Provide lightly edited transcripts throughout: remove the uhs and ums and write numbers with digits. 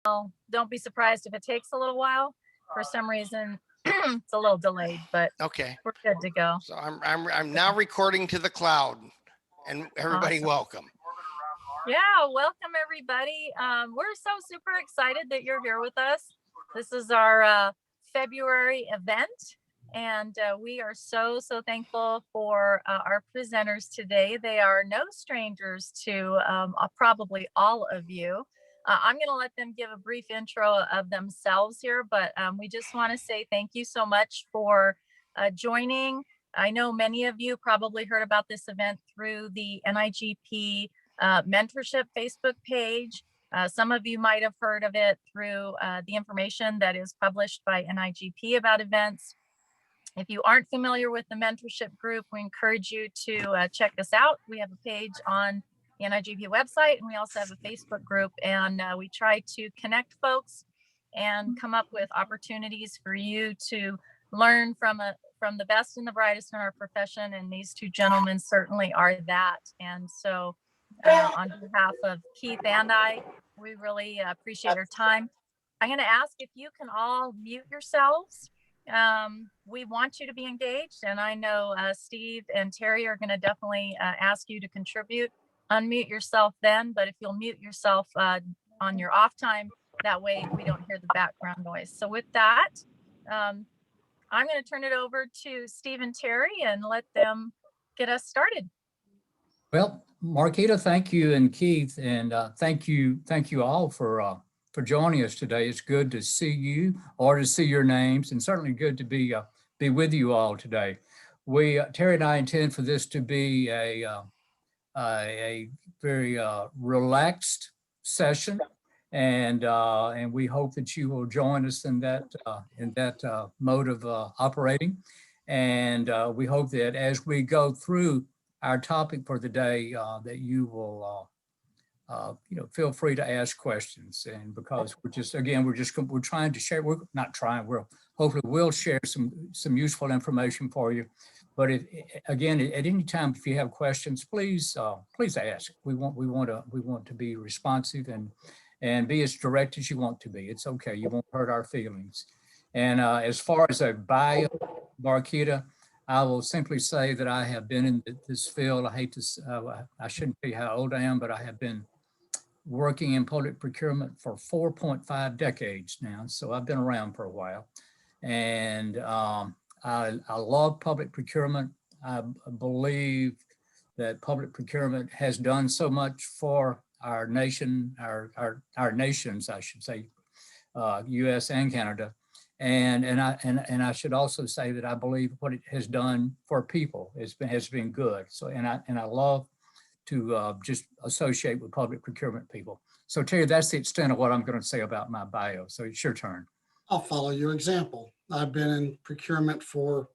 don't be surprised if it takes a little while. For some reason, it's a little delayed, but Okay. we're good to go. So I'm now recording to the cloud, and everybody Awesome. welcome. Yeah, welcome everybody. We're so super excited that you're here with us. This is our February event, and we are so thankful for our presenters today. They are no strangers to probably all of you. I'm going to let them give a brief intro of themselves here, but we just want to say thank you so much for joining. I know many of you probably heard about this event through the NIGP mentorship Facebook page. Some of you might have heard of it through the information that is published by NIGP about events. If you aren't familiar with the mentorship group, we encourage you to check us out. We have a page on the NIGP website, and we also have a Facebook group, and we try to connect folks and come up with opportunities for you to learn from the best and the brightest in our profession, and these two gentlemen certainly are that. And so on behalf of Keith and I, we really appreciate your time. I'm going to ask if you can all mute yourselves. We want you to be engaged, and I know Steve and Terry are going to definitely ask you to contribute. Unmute yourself then, but if you'll mute yourself on your off time, that way we don't hear the background noise. So with that, I'm going to turn it over to Steve and Terry and let them get us started. Well, Marquita, thank you, and Keith, and thank you all for joining us today. It's good to see you or to see your names, and certainly good to be with you all today. Terry and I intend for this to be a very relaxed session, and we hope that you will join us in that mode of operating. And we hope that as we go through our topic for the day, that you will feel free to ask questions. And because we're trying to share, we're not trying, hopefully we'll share some useful information for you. But again, at any time, if you have questions, please ask. We want to be responsive and be as direct as you want to be. It's okay. You won't hurt our feelings. And as far as a bio, Marquita, I will simply say that I have been in this field. I shouldn't tell you how old I am, but I have been working in public procurement for 4.5 decades now. So I've been around for a while. And I love public procurement. I believe that public procurement has done so much for our nation, our nations, I should say, US and Canada. And I should also say that I believe what it has done for people has been good. So and I love to just associate with public procurement people. So Terry, that's the extent of what I'm going to say about my bio. So it's your turn. I'll follow your example. I've been in procurement for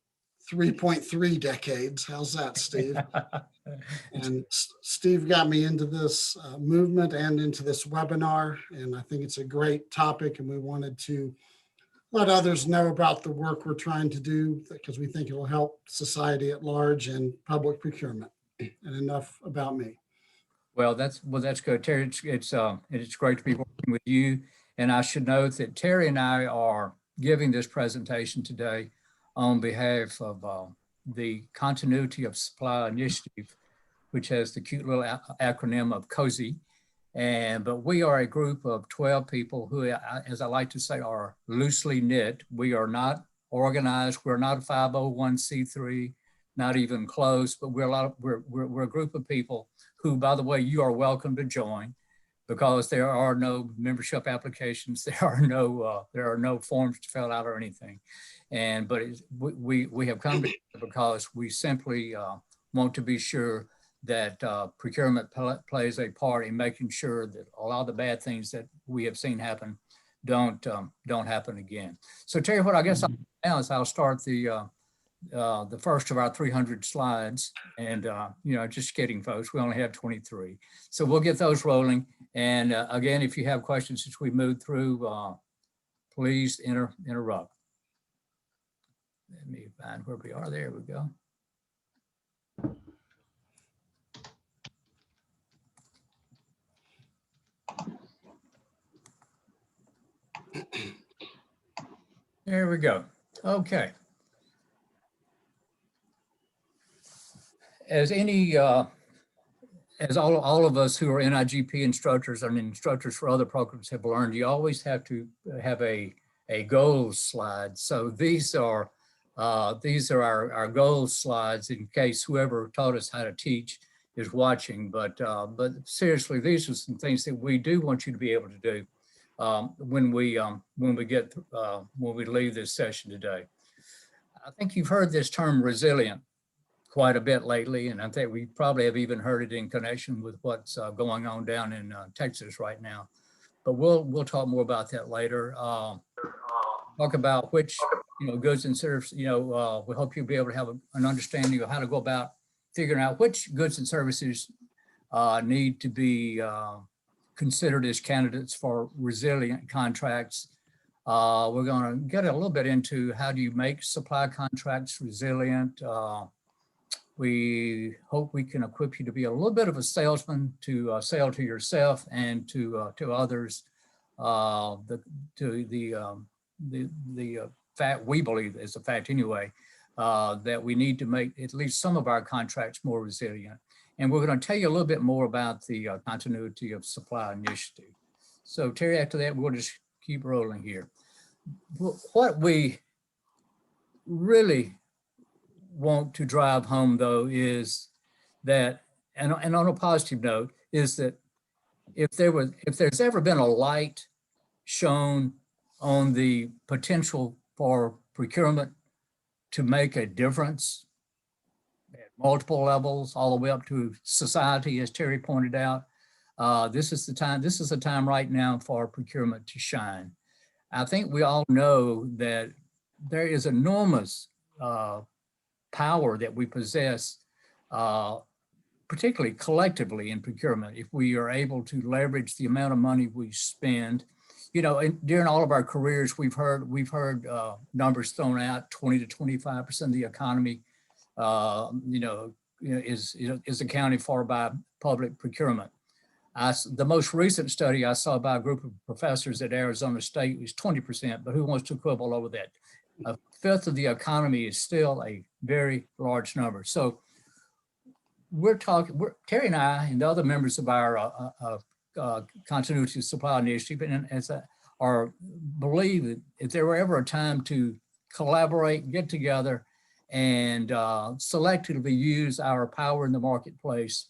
3.3 decades. How's that, Steve? And Steve got me into this movement and into this webinar, and I think it's a great topic, and we wanted to let others know about the work we're trying to do because we think it will help society at large and public procurement. And enough about me. Well, that's good, Terry. It's great to be working with you. And I should note that Terry and I are giving this presentation today on behalf of the Continuity of Supply Initiative, which has the cute little acronym of CoSI. But we are a group of 12 people who, as I like to say, are loosely knit. We are not organized. We're not a 501c3, not even close, but we're a group of people who, by the way, you are welcome to join, because there are no membership applications, there are no forms to fill out or anything. But we have come together because we simply want to be sure that procurement plays a part in making sure that a lot of the bad things that we have seen happen don't happen again. So Terry, what I guess I'll do now is I'll start the first of our 300 slides, and just kidding, folks, we only have 23. So we'll get those rolling. And again, if you have questions as we move through, please interrupt. Let me find where we are. There we go. There we go. Okay. As as all of us who are NIGP instructors and instructors for other programs have learned, you always have to have a goals slide. So these are our goals slides in case whoever taught us how to teach is watching. But seriously, these are some things that we do want you to be able to do when we leave this session today. I think you've heard this term resilient quite a bit lately, and I think we probably have even heard it in connection with what's going on down in Texas right now. But we'll talk more about that later. Talk about which goods and services. We hope you'll be able to have an understanding of how to go about figuring out which goods and services need to be considered as candidates for resilient contracts. We're going to get a little bit into how do you make supply contracts resilient. We hope we can equip you to be a little bit of a salesman to sell to yourself and to others. The fact we believe is a fact anyway that we need to make at least some of our contracts more resilient. And we're going to tell you a little bit more about the continuity of supply initiative. So Terry, after that, we'll just keep rolling here. What we really want to drive home though is that, and on a positive note, is that if there's ever been a light shown on the potential for procurement to make a difference at multiple levels, all the way up to society, as Terry pointed out, this is the time right now for procurement to shine. I think we all know that there is enormous power that we possess, particularly collectively in procurement, if we are able to leverage the amount of money we spend. During all of our careers, we've heard numbers thrown out: 20 to 25% of the economy, is accounted for by public procurement. The most recent study I saw by a group of professors at Arizona State was 20%, but who wants to quibble over that? A fifth of the economy is still a very large number. So Terry and I and the other members of our continuity supply initiative, believe that if there were ever a time to collaborate, get together, and selectively use our power in the marketplace,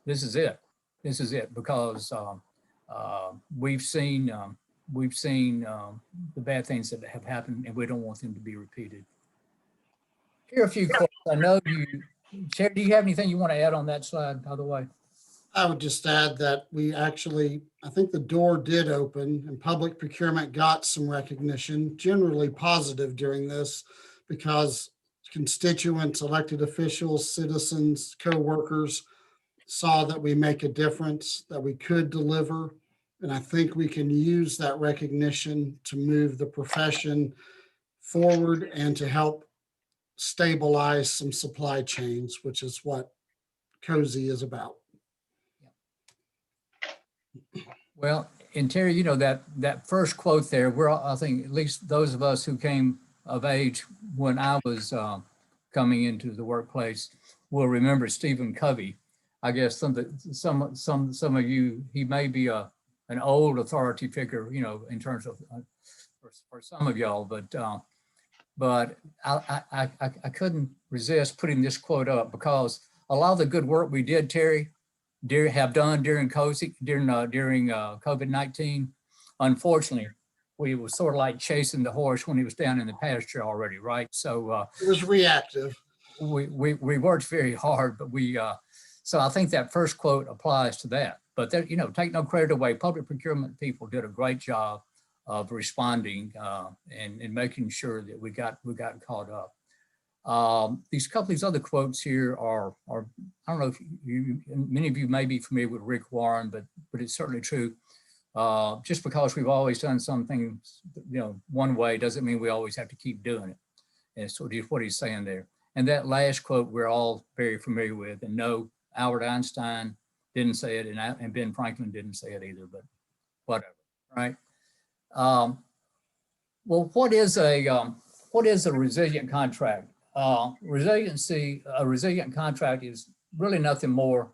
this is it. This is it, because we've seen the bad things that have happened, and we don't want them to be repeated. Here are a few quotes. I know Terry, do you have anything you want to add on that slide, by the way? I would just add that I think the door did open and public procurement got some recognition, generally positive during this, because constituents, elected officials, citizens, co-workers saw that we make a difference, that we could deliver. And I think we can use that recognition to move the profession forward and to help stabilize some supply chains, which is what CoSI is about. Well, and Terry, that first quote there, I think at least those of us who came of age when I was coming into the workplace will remember Stephen Covey. I guess some of you, he may be an old authority figure, in terms of for some of y'all, but I couldn't resist putting this quote up, because a lot of the good work we did, Terry, have done during COVID-19, unfortunately, we were sort of like chasing the horse when he was down in the pasture already, right? So it was reactive. We worked very hard, but so I think that first quote applies to that. But take no credit away. Public procurement people did a great job of responding and making sure that we got caught up. These couple of these other quotes here are I don't know if many of you may be familiar with Rick Warren, but it's certainly true. Just because we've always done something, one way doesn't mean we always have to keep doing it. And so what he's saying there. And that last quote we're all very familiar with. And no, Albert Einstein didn't say it, and Ben Franklin didn't say it either, but whatever, right? Well, what is a resilient contract? A resilient contract is really nothing more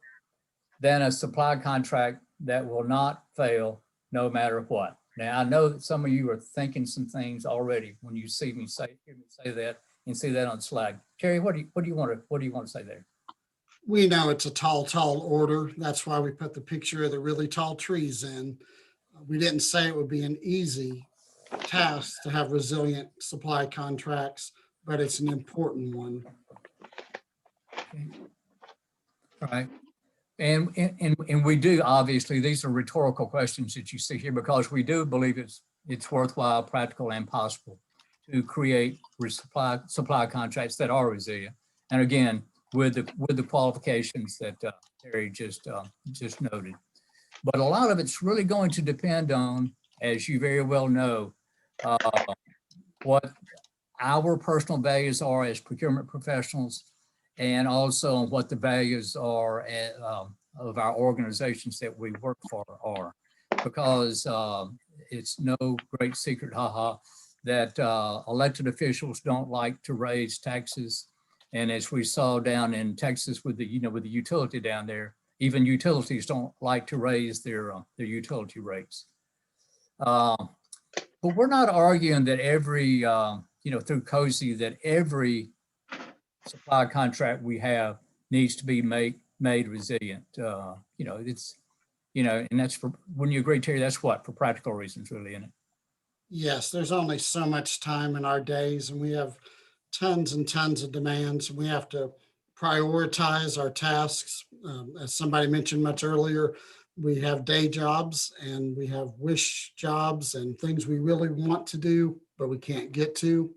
than a supply contract that will not fail no matter what. Now, I know that some of you are thinking some things already when you hear me say that and see that on the slide. Terry, what do you want to say there? We know it's a tall order. That's why we put the picture of the really tall trees in. We didn't say it would be an easy task to have resilient supply contracts, but it's an important one. Okay. All right. And we do, obviously, these are rhetorical questions that you see here because we do believe it's worthwhile, practical, and possible to create supply contracts that are resilient. And again, with the qualifications that Terry just noted. But a lot of it's really going to depend on, as you very well know, what our personal values are as procurement professionals, and also what the values are of our organizations that we work for are. Because it's no great secret, that elected officials don't like to raise taxes. And as we saw down in Texas with the utility down there, even utilities don't like to raise their utility rates. But we're not arguing that every, through CoSI, that every supply contract we have needs to be made resilient. And that's for, wouldn't you agree, Terry? That's what, for practical reasons, really, isn't it? Yes, there's only so much time in our days, and we have tons and tons of demands. We have to prioritize our tasks. As somebody mentioned much earlier, we have day jobs and we have wish jobs and things we really want to do, but we can't get to.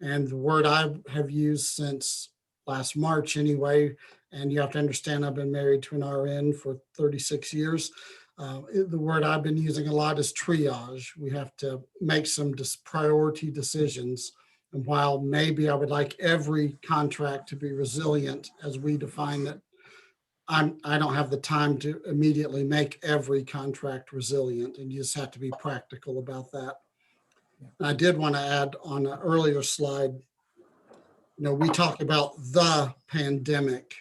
And the word I have used since last March anyway, and you have to understand I've been married to an RN for 36 years. The word I've been using a lot is triage. We have to make some priority decisions. And while maybe I would like every contract to be resilient as we define it, I don't have the time to immediately make every contract resilient, and you just have to be practical about that. And I did want to add on an earlier slide, we talk about the pandemic.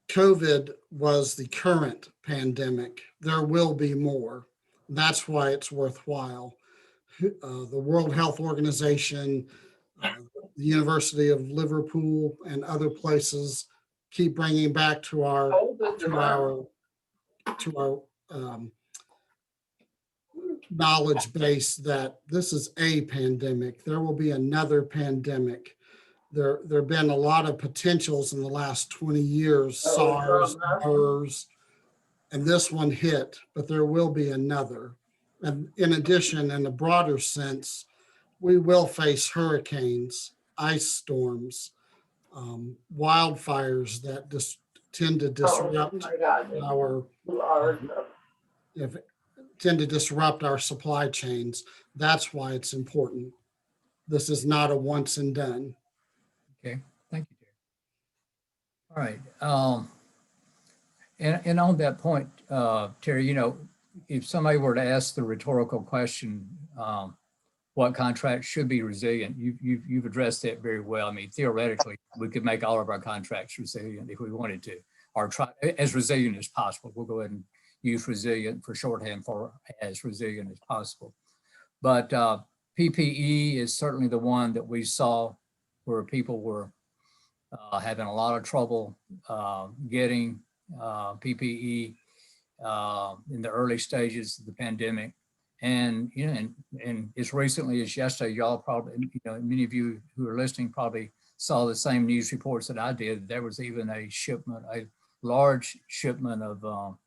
COVID was the current pandemic. There will be more. That's why it's worthwhile. The World Health Organization, the University of Liverpool, and other places keep bringing back to our knowledge base that this is a pandemic. There will be another pandemic. There have been a lot of potentials in the last 20 years, SARS, MERS, and this one hit, but there will be another. And in addition, in a broader sense, we will face hurricanes, ice storms, wildfires that tend to disrupt our supply chains. That's why it's important. This is not a once and done. Okay, thank you, Terry. All right. And on that point, Terry, if somebody were to ask the rhetorical question, what contracts should be resilient, you've addressed that very well. I mean, theoretically, we could make all of our contracts resilient if we wanted to, or try as resilient as possible. We'll go ahead and use resilient for shorthand for as resilient as possible. But PPE is certainly the one that we saw where people were having a lot of trouble getting PPE in the early stages of the pandemic. And, and as recently as yesterday, y'all probably, many of you who are listening probably saw the same news reports that I did. There was even a large shipment of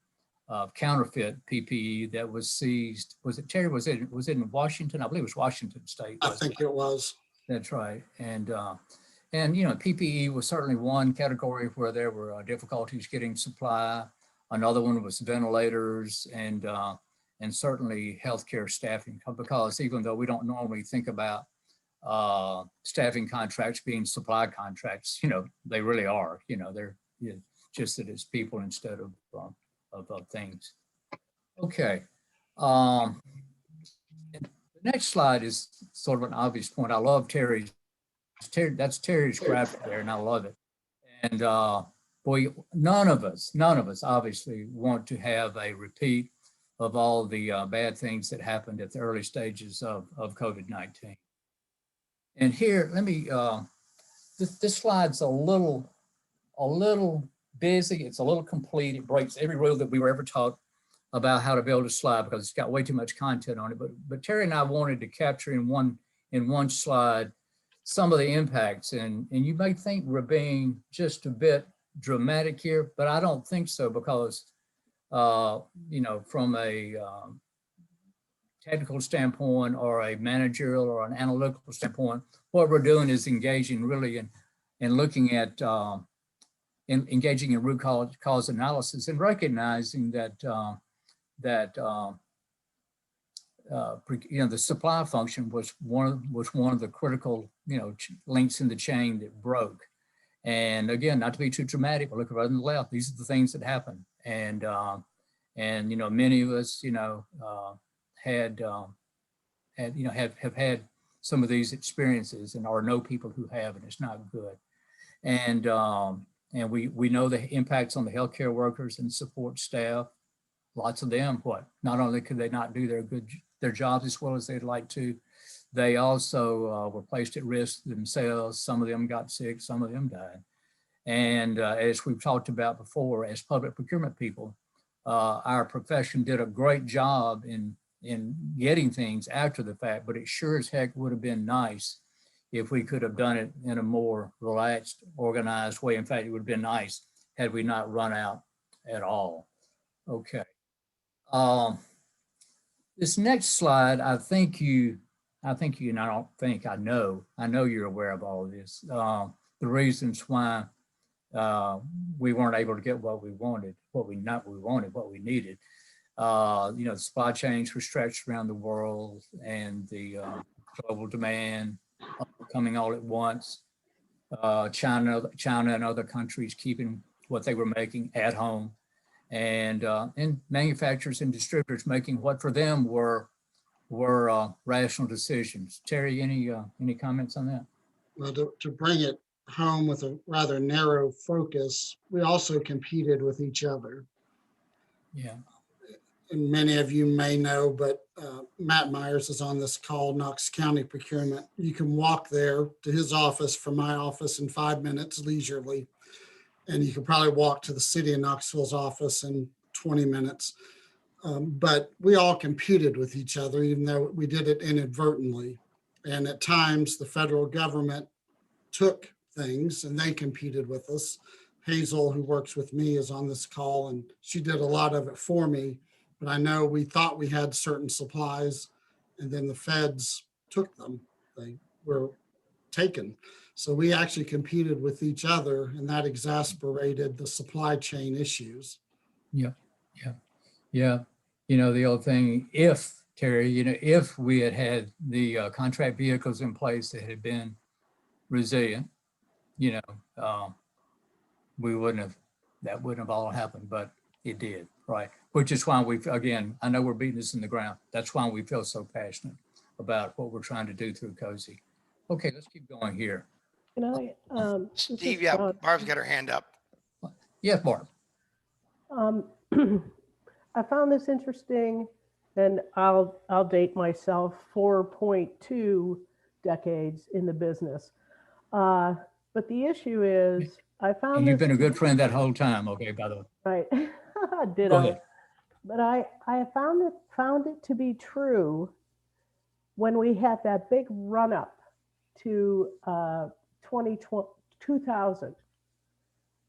counterfeit PPE that was seized. Was it, Terry, was it in Washington? I believe it was Washington State. I think it was. That's right. And PPE was certainly one category where there were difficulties getting supply. Another one was ventilators and certainly healthcare staffing, because even though we don't normally think about staffing contracts being supply contracts, they really are. They're just that it's people instead of things. Okay. Next slide is sort of an obvious point. I love that's Terry's graphic there, and I love it. And boy, none of us obviously want to have a repeat of all the bad things that happened at the early stages of COVID-19. And here, let me, this slide's a little busy. It's a little complete. It breaks every rule that we were ever taught about how to build a slide because it's got way too much content on it. But Terry and I wanted to capture in one slide some of the impacts. And you may think we're being just a bit dramatic here, but I don't think so because, you know, from a technical standpoint or a managerial or an analytical standpoint, what we're doing is engaging really in looking at engaging in root cause analysis and recognizing that you know, the supply function was one of the critical, you know, links in the chain that broke. And again, not to be too dramatic, but look right on the left. These are the things that happened. And you know, many of us, you know, have had some of these experiences and or know people who have, and it's not good. And we know the impacts on the healthcare workers and support staff. Lots of them, not only could they not do their jobs as well as they'd like to, they also were placed at risk themselves. Some of them got sick, some of them died. And as we've talked about before, as public procurement people, our profession did a great job in getting things after the fact, but it sure as heck would have been nice if we could have done it in a more relaxed, organized way. In fact, it would have been nice had we not run out at all. Okay. This next slide, I know you're aware of all of this. The reasons why we weren't able to get what we wanted, what we needed. You know, the supply chains were stretched around the world and the global demand coming all at once. China and other countries keeping what they were making at home. And manufacturers and distributors making what for them were rational decisions. Terry, any comments on that? Well, to bring it home with a rather narrow focus, we also competed with each other. Yeah. And many of you may know, but Matt Myers is on this call, Knox County Procurement. You can walk there to his office from my office in 5 minutes leisurely. And you could probably walk to the city of Knoxville's office in 20 minutes. But we all competed with each other, even though we did it inadvertently. And at times, the federal government took things and they competed with us. Hazel, who works with me, is on this call, and she did a lot of it for me. But I know we thought we had certain supplies, and then the feds took them. They were taken. So we actually competed with each other, and that exasperated the supply chain issues. Yeah. You know, the old thing, Terry, you know, if we had the contract vehicles in place that had been resilient, you know, that wouldn't have all happened, but it did, right? Which is why again, I know we're beating this in the ground. That's why we feel so passionate about what we're trying to do through CoSI. Okay, let's keep going here. Can I, Steve, yeah, Barb's got her hand up. Yes, Barb. I found this interesting, and I'll date myself 4.2 decades in the business. But the issue is, I found and you've been a good friend that whole time. Okay, by the way. Right. Go ahead. But I found it to be true when we had that big run up to 2000,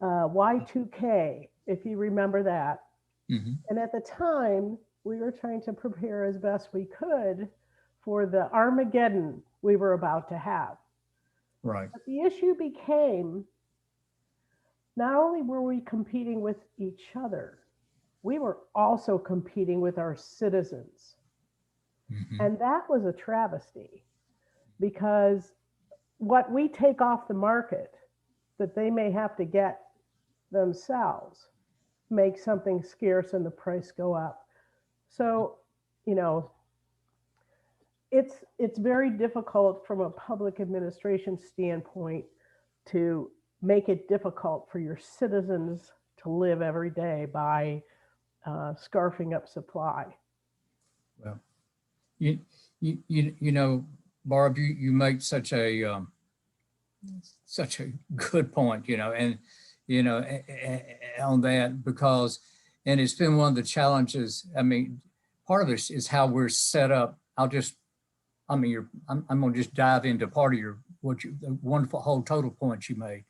Y2K, if you remember that. Mm-hmm. And at the time, we were trying to prepare as best we could for the Armageddon we were about to have. Right. But the issue became, not only were we competing with each other, we were also competing with our citizens. Mm-hmm. And that was a travesty, because what we take off the market that they may have to get themselves make something scarce and the price go up. So, you know, it's very difficult from a public administration standpoint to make it difficult for your citizens to live every day by scarfing up supply. Well, you know, Barb, you make such a good point, you know, and you know, on that, because, and it's been one of the challenges. I mean, part of this is how we're set up. I'm going to just dive into part of the wonderful whole total point you made.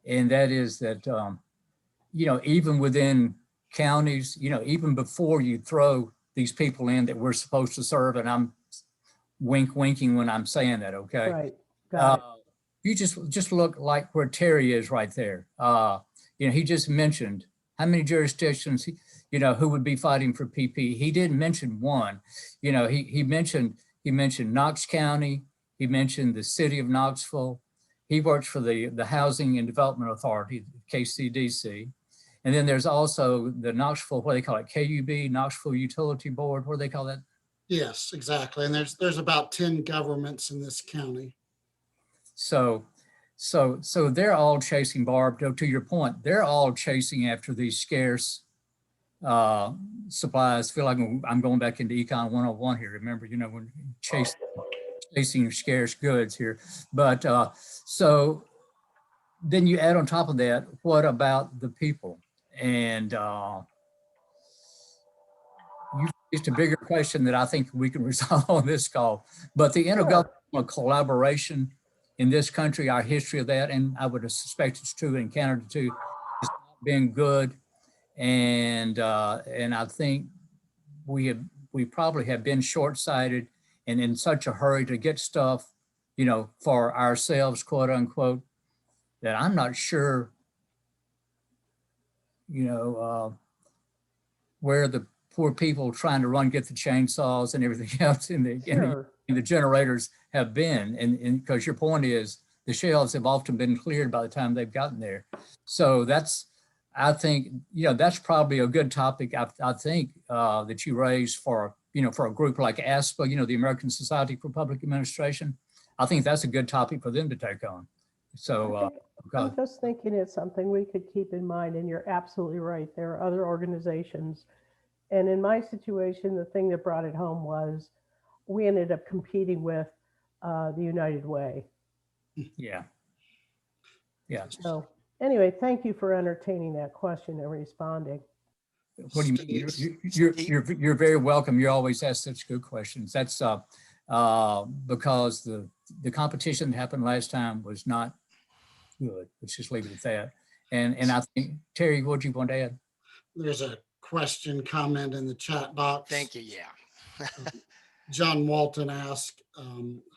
And that is that, you know, even within counties, you know, even before you throw these people in that we're supposed to serve, and I'm winking when I'm saying that, okay? Right. Got it. You just look like where Terry is right there. You know, he just mentioned how many jurisdictions, you know, who would be fighting for PP. He didn't mention one. You know, he mentioned Knox County. He mentioned the city of Knoxville. He works for the Housing and Development Authority, KCDC. And then there's also the Knoxville, what do they call it, KUB, Knoxville Utility Board, what do they call that? Yes, exactly. And there's about 10 governments in this county. So they're all chasing, Barb, to your point, they're all chasing after these scarce supplies. I feel like I'm going back into Econ 101 here. Remember, you know, when chasing scarce goods here. But so then you add on top of that, what about the people? And you raised a bigger question that I think we can resolve on this call. But the intergovernmental collaboration in this country, our history of that, and I would suspect it's true in Canada too, has not been good. And I think we probably have been short-sighted and in such a hurry to get stuff, you know, for ourselves, quote unquote, that I'm not sure, you know, where the poor people trying to get the chainsaws and everything else in the generators have been. And because your point is the shelves have often been cleared by the time they've gotten there. So I think, you know, that's probably a good topic. I think that you raised for, you know, for a group like ASPA, you know, the American Society for Public Administration. I think that's a good topic for them to take on. So I'm just thinking it's something we could keep in mind, and you're absolutely right. There are other organizations. And in my situation, the thing that brought it home was we ended up competing with the United Way. Yeah. So anyway, thank you for entertaining that question and responding. What do you mean? You're very welcome. You always ask such good questions. That's because the competition that happened last time was not good. Let's just leave it at that. And I think, Terry, what do you want to add? There's a question comment in the chat box. Thank you. Yeah. John Walton asked,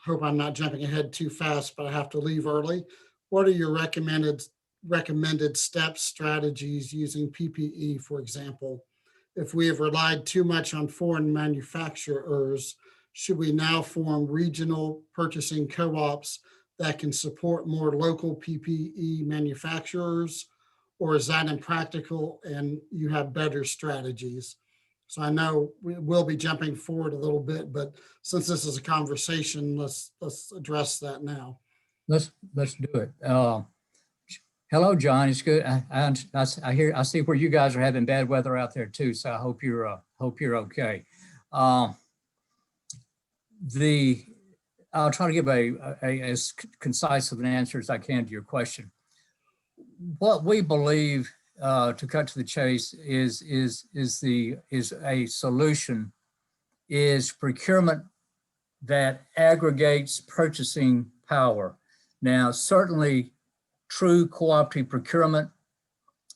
hope I'm not jumping ahead too fast, but I have to leave early. What are your recommended steps, strategies using PPE, for example? If we have relied too much on foreign manufacturers, should we now form regional purchasing co-ops that can support more local PPE manufacturers? Or is that impractical and you have better strategies? So I know we will be jumping forward a little bit, but since this is a conversation, let's address that now. Let's do it. Hello, John. It's good. I see where you guys are having bad weather out there too. So I hope you're okay. I'll try to give as concise of an answer as I can to your question. What we believe, to cut to the chase, is a solution is procurement that aggregates purchasing power. Now, certainly true cooperative procurement,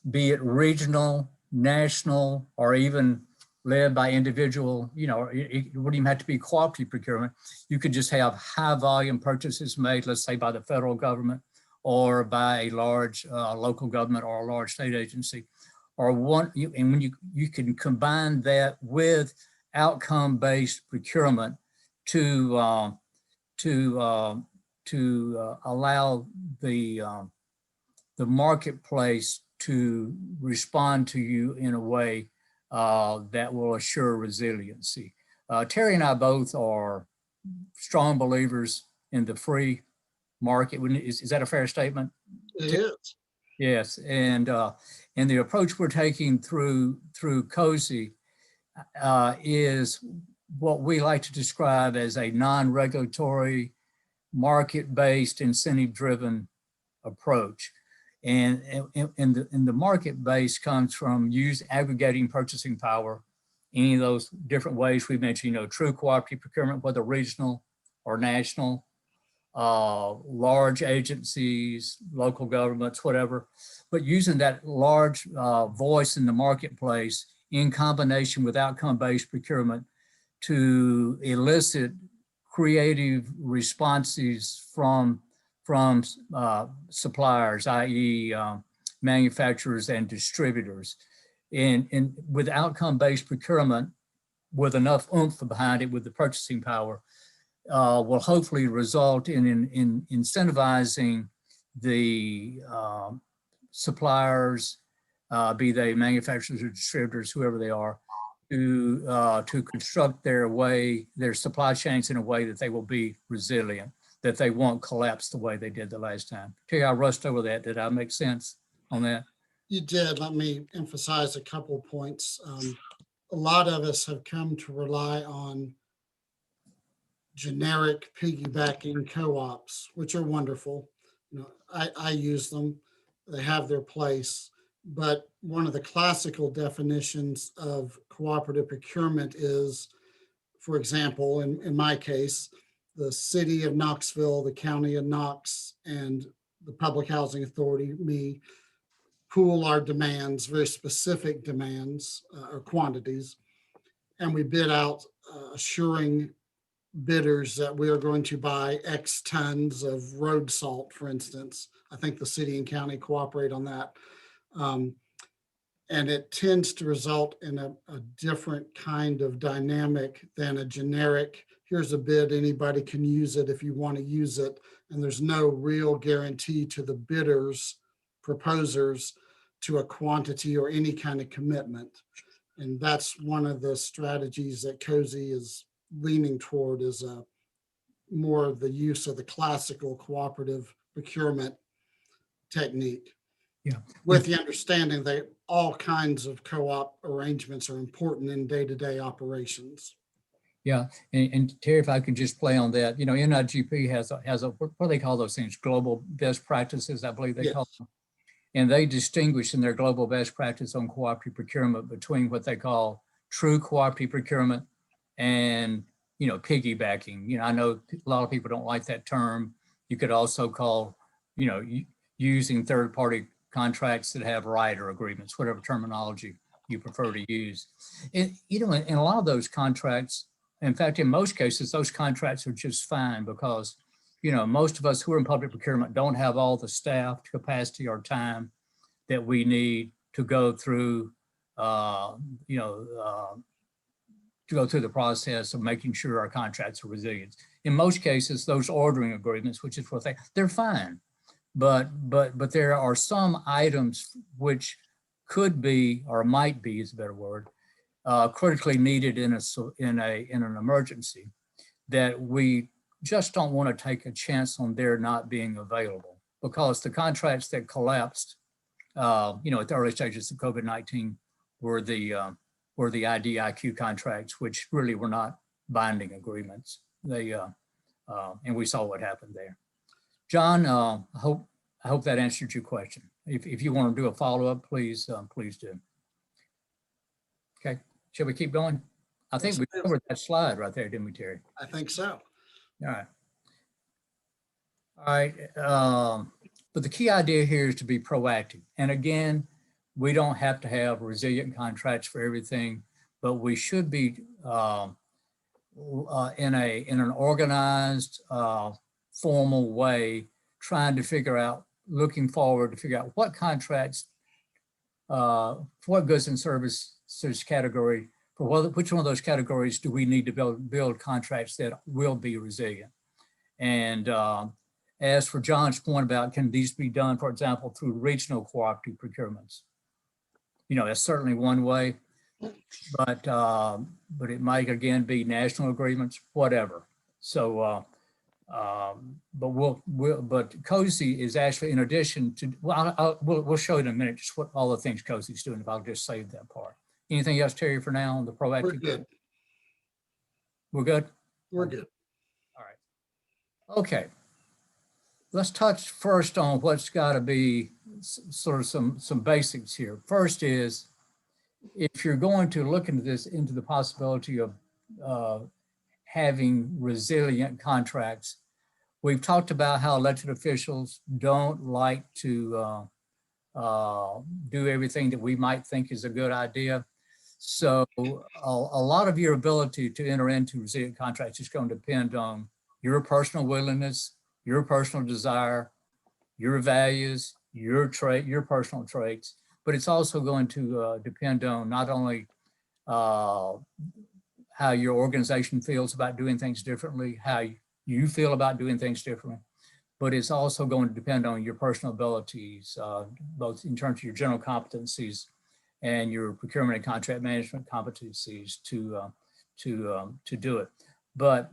be it regional, national, or even led by individual, you know, it wouldn't even have to be cooperative procurement. You could just have high volume purchases made, let's say by the federal government or by a large local government or a large state agency, or and when you can combine that with outcome-based procurement to allow the marketplace to respond to you in a way that will assure resiliency. Terry and I both are strong believers in the free market. Is that a fair statement? It is. Yes, and the approach we're taking through CoSI is what we like to describe as a non-regulatory, market-based, incentive-driven approach. And the market base comes from aggregating purchasing power, any of those different ways we mentioned, true cooperative procurement, whether regional or national, large agencies, local governments, whatever, but using that large voice in the marketplace in combination with outcome-based procurement to elicit creative responses from suppliers, i.e. Manufacturers and distributors. And with outcome-based procurement, with enough oomph behind it with the purchasing power, will hopefully result in incentivizing the suppliers, be they manufacturers or distributors, whoever they are, to construct their supply chains in a way that they will be resilient, that they won't collapse the way they did the last time. Terry, I rushed over that. Did I make sense on that? You did. Let me emphasize a couple points. A lot of us have come to rely on generic piggybacking co-ops, which are wonderful. I use them. They have their place. But one of the classical definitions of cooperative procurement is, for example, in my case, the city of Knoxville, the county of Knox, and the Public Housing Authority, me, pool our demands, very specific demands or quantities, and we bid out, assuring bidders that we are going to buy X tons of road salt, for instance. I think the city and county cooperate on that. And it tends to result in a different kind of dynamic than a generic, here's a bid, anybody can use it if you want to use it. And there's no real guarantee to the bidders, proposers, to a quantity or any kind of commitment. And that's one of the strategies that CoSI is leaning toward, is more of the use of the classical cooperative procurement technique. Yeah. With the understanding that all kinds of co-op arrangements are important in day-to-day operations. Yeah, and Terry, if I can just play on that, NIGP has a what do they call those things? Global best practices, I believe they call them. And they distinguish in their global best practice on cooperative procurement between what they call true cooperative procurement and, piggybacking. I know a lot of people don't like that term. You could also call, using third-party contracts that have rider agreements, whatever terminology you prefer to use. And, in a lot of those contracts, in fact, in most cases, those contracts are just fine because, most of us who are in public procurement don't have all the staff capacity or time that we need to go through, to go through the process of making sure our contracts are resilient. In most cases, those ordering agreements, which is what they're fine, but there are some items which could be, or might be is a better word, critically needed in an emergency that we just don't want to take a chance on their not being available, because the contracts that collapsed, at the early stages of COVID-19 were the IDIQ contracts, which really were not binding agreements. And we saw what happened there. John, I hope that answered your question. If you want to do a follow-up, please do. Okay, shall we keep going? I think we covered that slide right there, didn't we, Terry? I think so. All right. All right. But the key idea here is to be proactive. And again, we don't have to have resilient contracts for everything, but we should be in an organized, formal way, trying to figure out, looking forward to figure out what contracts, what goods and services category, which one of those categories do we need to build contracts that will be resilient. And as for John's point about, can these be done, for example, through regional cooperative procurements? That's certainly one way, but it might again be national agreements, whatever. So, but CoSI is actually in addition to, well, we'll show you in a minute just what all the things CoSI is doing, if I'll just save that part. Anything else, Terry, for now on the proactive? We're good. We're good? We're good. All right. Okay. Let's touch first on what's got to be sort of some basics here. First is, if you're going to look into this, into the possibility of having resilient contracts, we've talked about how elected officials don't like to do everything that we might think is a good idea. So a lot of your ability to enter into resilient contracts is going to depend on your personal willingness, your personal desire, your values, your personal traits, but it's also going to depend on not only how your organization feels about doing things differently, how you feel about doing things differently, but it's also going to depend on your personal abilities, both in terms of your general competencies and your procurement and contract management competencies to do it. But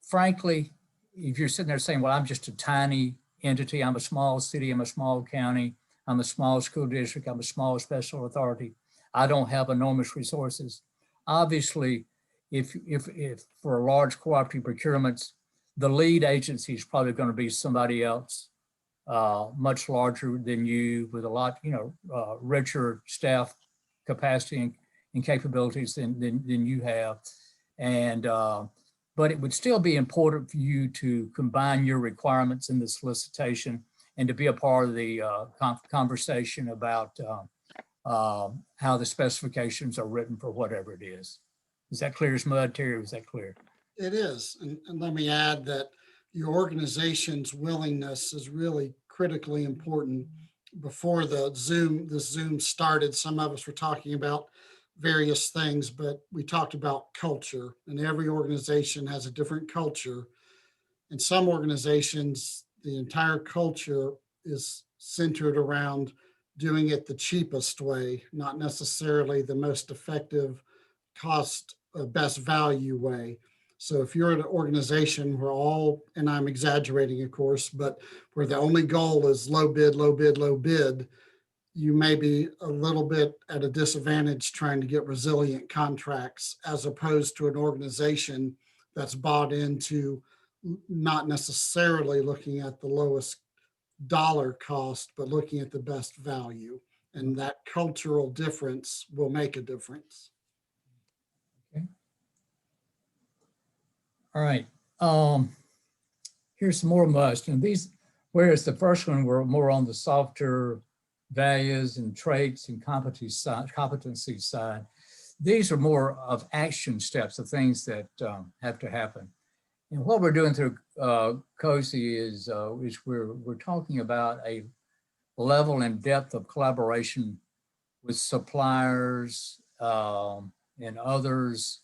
frankly, if you're sitting there saying, well, I'm just a tiny entity, I'm a small city, I'm a small county, I'm a small school district, I'm a small special authority, I don't have enormous resources. Obviously, if for large cooperative procurements, the lead agency is probably going to be somebody else much larger than you, with a lot, richer staff capacity and capabilities than you have. And but it would still be important for you to combine your requirements in the solicitation and to be a part of the conversation about how the specifications are written for whatever it is. Is that clear as mud, Terry? Was that clear? It is. And let me add that your organization's willingness is really critically important. Before this Zoom started, some of us were talking about various things, but we talked about culture, and every organization has a different culture. In some organizations, the entire culture is centered around doing it the cheapest way, not necessarily the most effective, cost, best value way. So if you're at an organization where all, and I'm exaggerating, of course, but where the only goal is low bid, low bid, low bid, you may be a little bit at a disadvantage trying to get resilient contracts, as opposed to an organization that's bought into not necessarily looking at the lowest dollar cost, but looking at the best value. And that cultural difference will make a difference. Okay. All right. Here's some more must. And these, whereas the first one were more on the softer values and traits and competency side, these are more of action steps, of things that have to happen. And what we're doing through CoSI is we're talking about a level and depth of collaboration with suppliers and others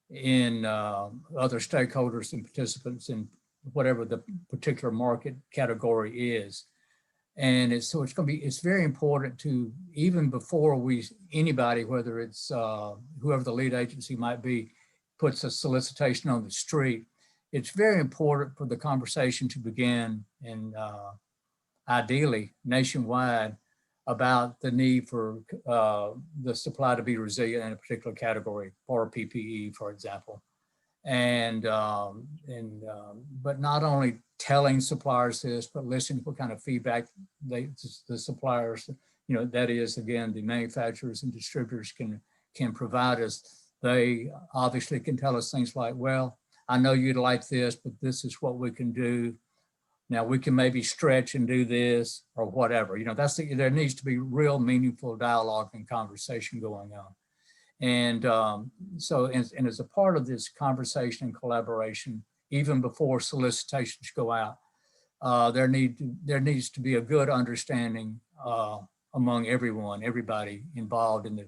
in other stakeholders and participants in whatever the particular market category is. And it's going to be, it's very important to, even before anybody, whether it's whoever the lead agency might be, puts a solicitation on the street, it's very important for the conversation to begin, and ideally nationwide, about the need for the supply to be resilient in a particular category, for PPE, for example. And but not only telling suppliers this, but listening to what kind of feedback the suppliers, that is, again, the manufacturers and distributors can provide us. They obviously can tell us things like, well, I know you'd like this, but this is what we can do. Now we can maybe stretch and do this or whatever. There needs to be real meaningful dialogue and conversation going on. And so as a part of this conversation and collaboration, even before solicitations go out, there needs to be a good understanding among everybody involved in the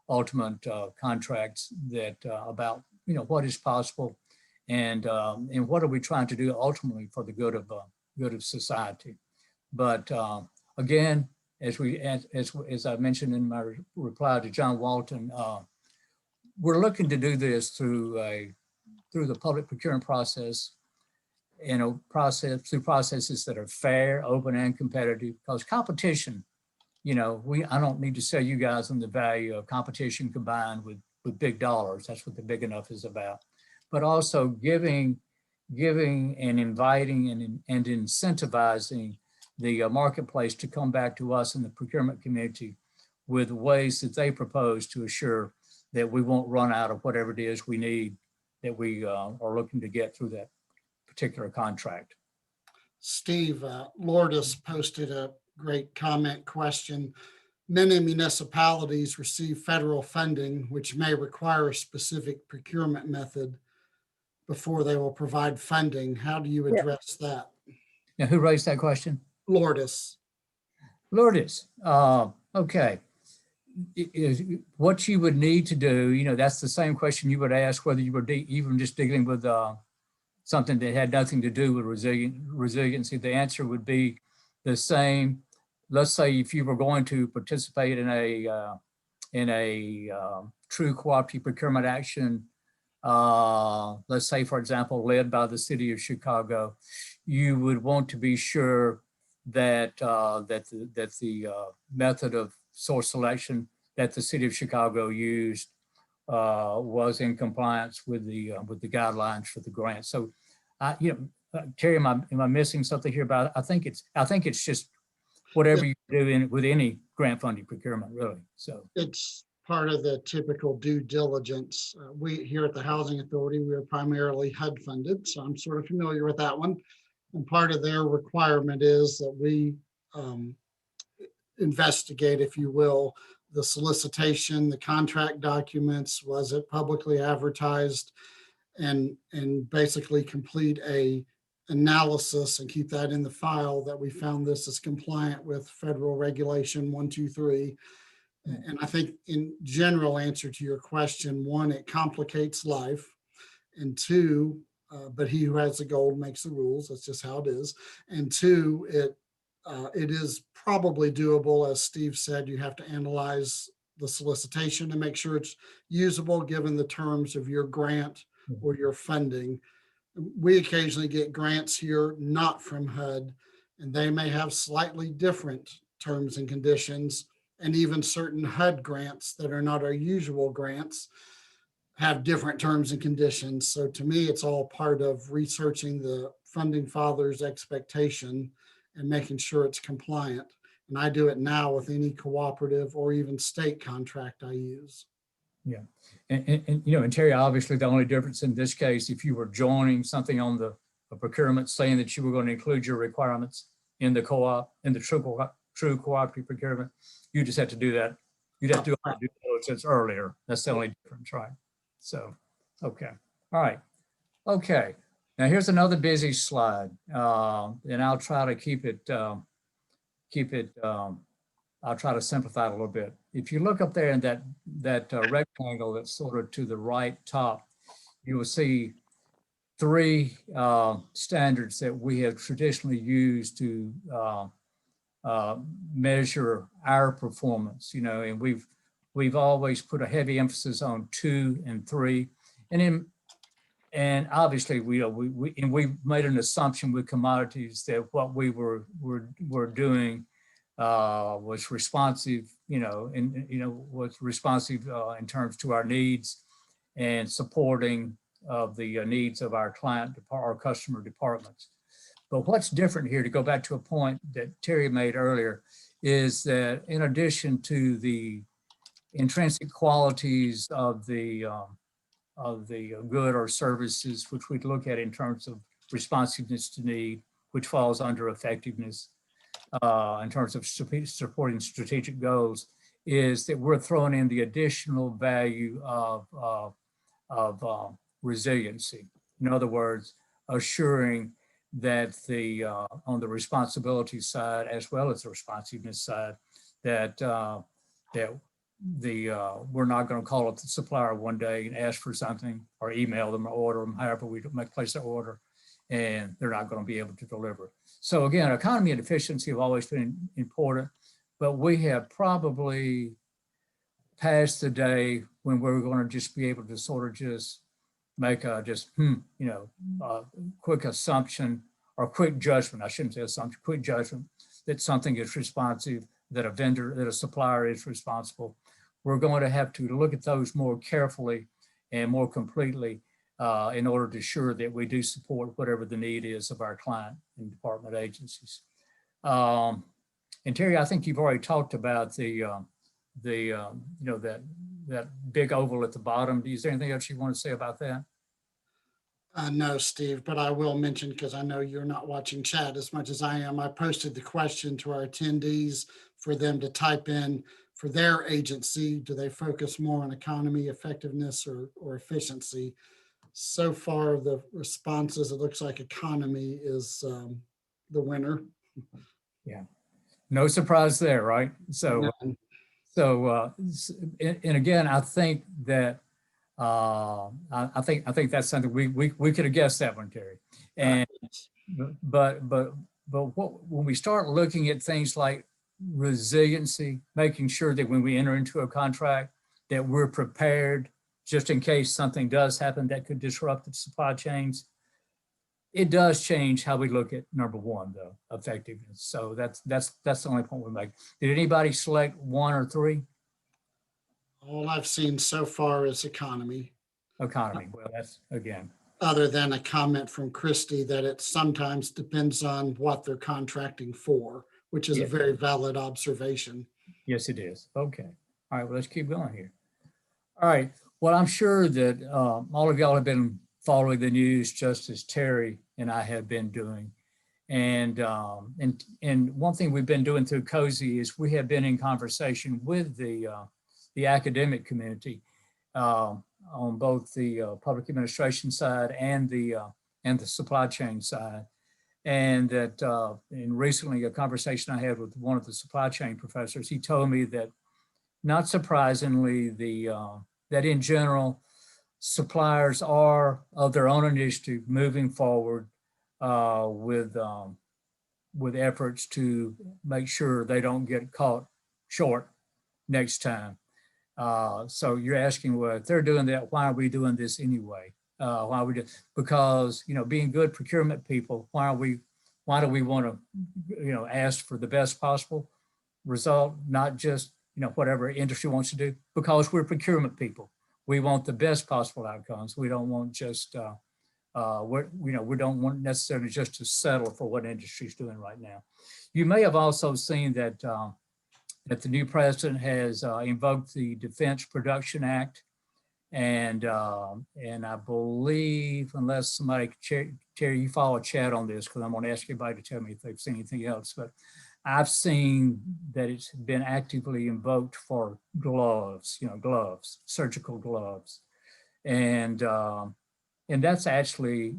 ultimate contracts that about what is possible and what are we trying to do ultimately for the good of society. But again, as I mentioned in my reply to John Walton, we're looking to do this through through the public procurement process, through processes that are fair, open, and competitive, because competition, I don't need to sell you guys on the value of competition combined with big dollars. That's what the big enough is about. But also giving and inviting and incentivizing the marketplace to come back to us in the procurement community with ways that they propose to assure that we won't run out of whatever it is we need that we are looking to get through that particular contract. Steve, Lourdes posted a great comment question. Many municipalities receive federal funding, which may require a specific procurement method before they will provide funding. How do you address that? Now, who raised that question? Lourdes. Lourdes, okay. What you would need to do, that's the same question you would ask whether you were even just dealing with something that had nothing to do with resiliency. The answer would be the same. Let's say if you were going to participate in a true cooperative procurement action, let's say, for example, led by the city of Chicago, you would want to be sure that the method of source selection that the city of Chicago used was in compliance with the guidelines for the grant. So, Terry, am I missing something here about it? I think it's just whatever you do with any grant funding procurement, really. So it's part of the typical due diligence. We here at the Housing Authority, we are primarily HUD funded, so I'm sort of familiar with that one. And part of their requirement is that we investigate, if you will, the solicitation, the contract documents, was it publicly advertised, and basically complete a analysis and keep that in the file that we found this is compliant with federal regulation 123. And I think in general answer to your question, one, it complicates life, and two, but he who has the gold makes the rules. That's just how it is. And two, it is probably doable. As Steve said, you have to analyze the solicitation to make sure it's usable given the terms of your grant or your funding. We occasionally get grants here not from HUD, and they may have slightly different terms and conditions, and even certain HUD grants that are not our usual grants have different terms and conditions. So to me, it's all part of researching the funding father's expectation and making sure it's compliant. And I do it now with any cooperative or even state contract I use. Yeah, and Terry, obviously the only difference in this case, if you were joining something on the procurement saying that you were going to include your requirements in the co-op, in the true cooperative procurement, you just have to do that. You'd have to do all the due diligence earlier. That's the only difference, right? So, okay, all right, okay. Now here's another busy slide, and I'll try to keep it. I'll try to simplify it a little bit. If you look up there in that rectangle that's sort of to the right top, you will see three standards that we have traditionally used to measure our performance. And we've always put a heavy emphasis on 2 and 3, and obviously we've made an assumption with commodities that what we were doing was responsive, was responsive in terms to our needs and supporting of the needs of our client or customer departments. But what's different here, to go back to a point that Terry made earlier, is that in addition to the intrinsic qualities of the good or services, which we'd look at in terms of responsiveness to need, which falls under effectiveness, in terms of supporting strategic goals, is that we're throwing in the additional value of resiliency. In other words, assuring that on the responsibility side as well as the responsiveness side, that we're not going to call up the supplier one day and ask for something or email them or order them, however we place the order, and they're not going to be able to deliver. So again, economy and efficiency have always been important, but we have probably passed the day when we're going to just be able to sort of just make a just, quick assumption or quick judgment. I shouldn't say assumption, quick judgment that something is responsive, that a supplier is responsible. We're going to have to look at those more carefully and more completely in order to ensure that we do support whatever the need is of our client and department agencies. And Terry, I think you've already talked about that big oval at the bottom. Is there anything else you want to say about that? No, Steve, but I will mention, because I know you're not watching chat as much as I am, I posted the question to our attendees for them to type in for their agency. Do they focus more on economy, effectiveness, or efficiency? So far, the responses, it looks like economy is the winner. Yeah, no surprise there, right? So, None. and again, I think that I think that's something we could have guessed that one, Terry. And but when we start looking at things like resiliency, making sure that when we enter into a contract that we're prepared just in case something does happen that could disrupt the supply chains, it does change how we look at number one, though, effectiveness. So that's the only point we make. Did anybody select one or three? All I've seen so far is economy. Economy. Well, that's again. Other than a comment from Christy that it sometimes depends on what they're contracting for, which is a very valid observation. Yes, it is. Okay. All right. Well, let's keep going here. All right. Well, I'm sure that all of y'all have been following the news just as Terry and I have been doing. And one thing we've been doing through CoSI is we have been in conversation with the academic community on both the public administration side and the supply chain side. And that in recently a conversation I had with one of the supply chain professors, he told me that not surprisingly, that in general, suppliers are of their own initiative moving forward with efforts to make sure they don't get caught short next time. So you're asking, well, if they're doing that, why are we doing this anyway? Why are we do? Because, being good procurement people, why do we want to, ask for the best possible result, not just, whatever industry wants to do? Because we're procurement people. We want the best possible outcomes. We don't want just, we don't want necessarily just to settle for what industry is doing right now. You may have also seen that the new president has invoked the Defense Production Act. And I believe, unless somebody, Terry, you follow chat on this, because I'm going to ask everybody to tell me if they've seen anything else, but I've seen that it's been actively invoked for gloves, gloves, surgical gloves. And that's actually,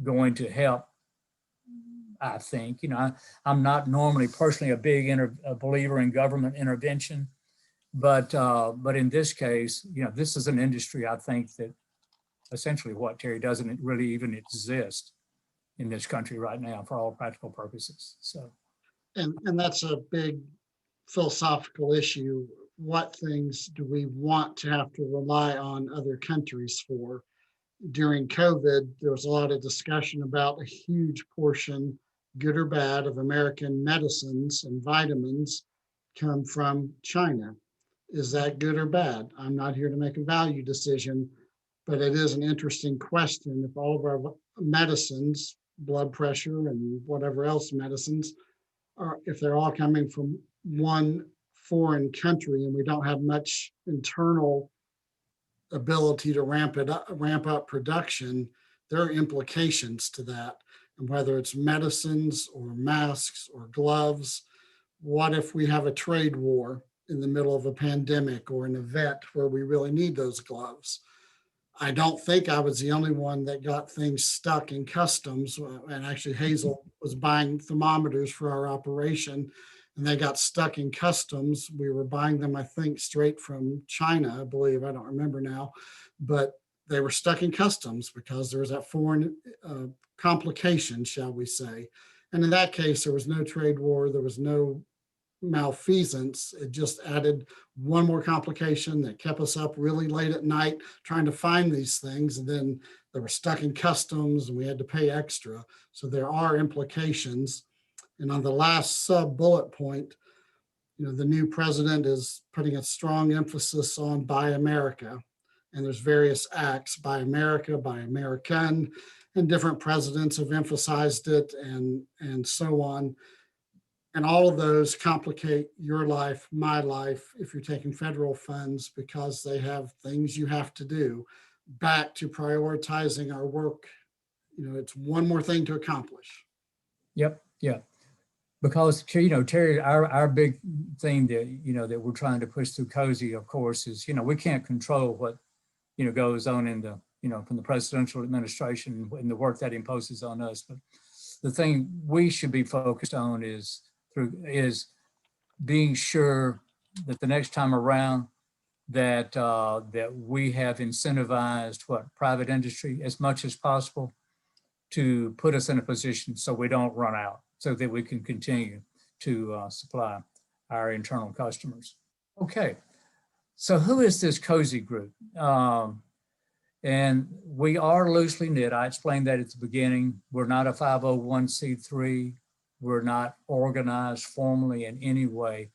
going to help, I think. I'm not normally personally a big believer in government intervention, but in this case, this is an industry, I think, that essentially what, Terry, doesn't really even exist in this country right now for all practical purposes. So, and that's a big philosophical issue. What things do we want to have to rely on other countries for? During COVID, there was a lot of discussion about a huge portion, good or bad, of American medicines and vitamins come from China. Is that good or bad? I'm not here to make a value decision, but it is an interesting question. If all of our medicines, blood pressure and whatever else medicines, if they're all coming from one foreign country and we don't have much internal ability to ramp up production, there are implications to that. And whether it's medicines or masks or gloves, what if we have a trade war in the middle of a pandemic or an event where we really need those gloves? I don't think I was the only one that got things stuck in customs. And actually Hazel was buying thermometers for our operation and they got stuck in customs. We were buying them, I think, straight from China, I believe. I don't remember now, but they were stuck in customs because there was that foreign complication, shall we say. And in that case, there was no trade war. There was no malfeasance. It just added one more complication that kept us up really late at night trying to find these things. And then they were stuck in customs and we had to pay extra. So there are implications. And on the last sub bullet point, the new president is putting a strong emphasis on Buy America. And there's various acts, Buy America, Buy American, and different presidents have emphasized it and so on. And all of those complicate your life, my life, if you're taking federal funds, because they have things you have to do. Back to prioritizing our work, it's one more thing to accomplish. Yep, yeah. Because, Terry, our big thing that, that we're trying to push through CoSI, of course, is, we can't control what, goes on in the, from the presidential administration and the work that imposes on us. But the thing we should be focused on is being sure that the next time around that that we have incentivized private industry as much as possible to put us in a position so we don't run out, so that we can continue to supply our internal customers. Okay, so who is this CoSI group? And we are loosely knit. I explained that at the beginning. We're not a 501c3. We're not organized formally in any way.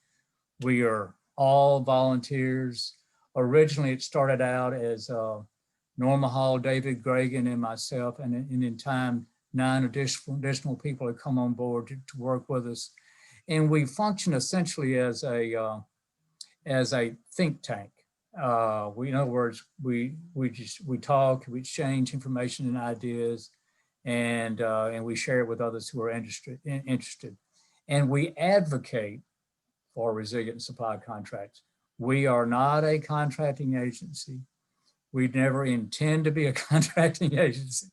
We are all volunteers. Originally, it started out as Norma Hall, David Gragan, and myself, and in time, 9 additional people have come on board to work with us. And we function essentially as a think tank. In other words, we talk, we exchange information and ideas, and we share it with others who are interested. And we advocate for resilient supply contracts. We are not a contracting agency. We never intend to be a contracting agency.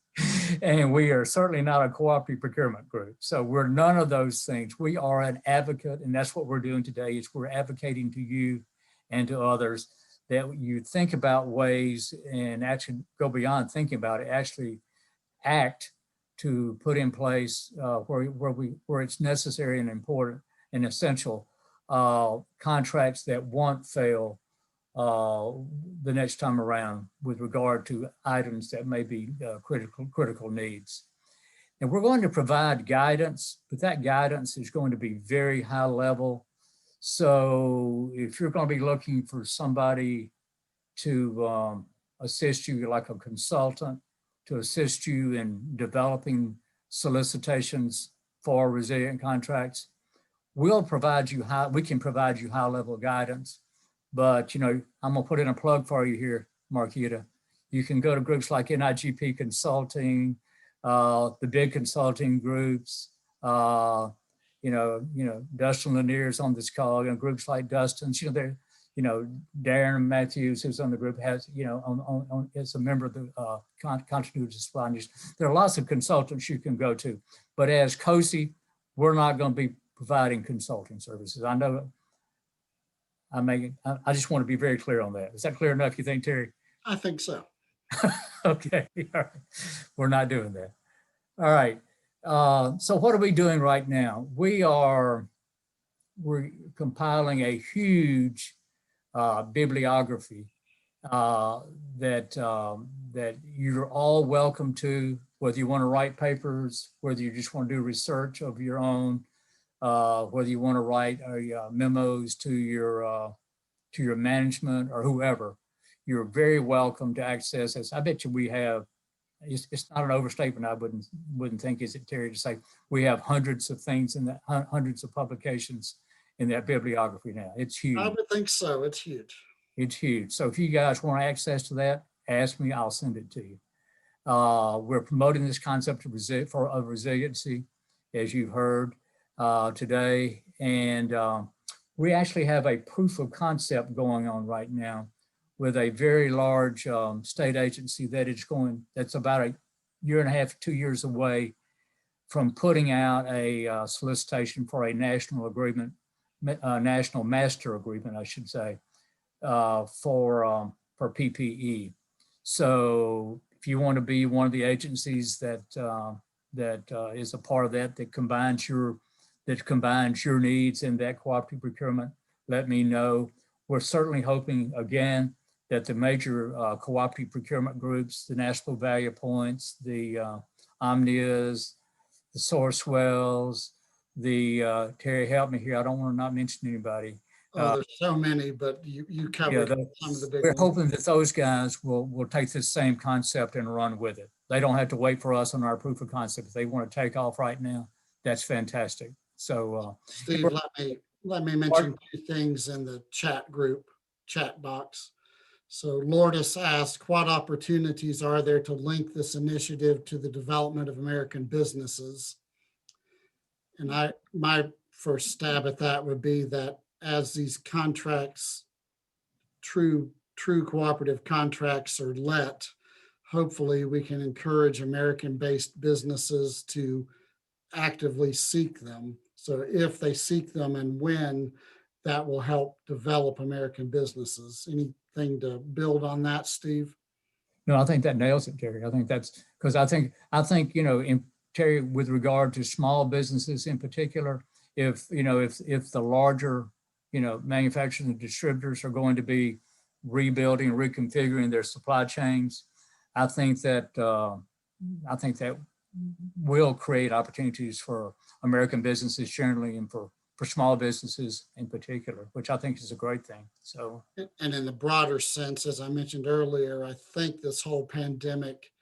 And we are certainly not a cooperative procurement group. So we're none of those things. We are an advocate, and that's what we're doing today, is we're advocating to you and to others that you think about ways and actually go beyond thinking about it, actually act to put in place where it's necessary and important and essential contracts that won't fail the next time around with regard to items that may be critical needs. And we're going to provide guidance, but that guidance is going to be very high level. So if you're going to be looking for somebody to assist you, like a consultant, to assist you in developing solicitations for resilient contracts, we can provide you high level guidance. But I'm gonna put in a plug for you here, Marquita. You can go to groups like NIGP Consulting, the big consulting groups, Dustin Lanier's on this call, and groups like Dustin's, they're, Darren Matthews, who's on the group, has, is a member of the continuity supply. There are lots of consultants you can go to, but as CoSI, we're not going to be providing consulting services. I know. I just want to be very clear on that. Is that clear enough, you think, Terry? I think so. Okay, all right. We're not doing that. All right. So what are we doing right now? We're compiling a huge bibliography that you're all welcome to, whether you want to write papers, whether you just want to do research of your own, whether you want to write memos to your management or whoever. You're very welcome to access this. I bet you we have, it's not an overstatement, I wouldn't think, is it, Terry, to say we have hundreds of things in that, hundreds of publications in that bibliography now. It's huge. I would think so. It's huge. It's huge. So if you guys want access to that, ask me, I'll send it to you. We're promoting this concept of resiliency, as you've heard today. And we actually have a proof of concept going on right now with a very large state agency that's about a year and a half, 2 years away from putting out a solicitation for a national agreement, national master agreement, I should say, for PPE. So if you want to be one of the agencies that is a part of that combines your that combines your needs and that cooperative procurement, let me know. We're certainly hoping, again, that the major cooperative procurement groups, the National Value Points, the Omnias, the Sourcewells, the, Terry, help me here, I don't want to not mention anybody. Oh, there's so many, but you Yeah, covered some of the big we're ones. hoping that those guys will take this same concept and run with it. They don't have to wait for us on our proof of concept. If they want to take off right now, that's fantastic. So, Steve, let me mention two things in the chat box. So Lourdes asked, what opportunities are there to link this initiative to the development of American businesses? And my first stab at that would be that as these contracts, true cooperative contracts are let, hopefully we can encourage American-based businesses to actively seek them. So if they seek them and when, that will help develop American businesses. Anything to build on that, Steve? no, I think that nails it, Terry. I think that's because I think, Terry, with regard to small businesses in particular, if the larger, manufacturers and distributors are going to be rebuilding, reconfiguring their supply chains, I think that will create opportunities for American businesses generally and for small businesses in particular, which I think is a great thing. So, and in the broader sense, as I mentioned earlier, I think this whole pandemic,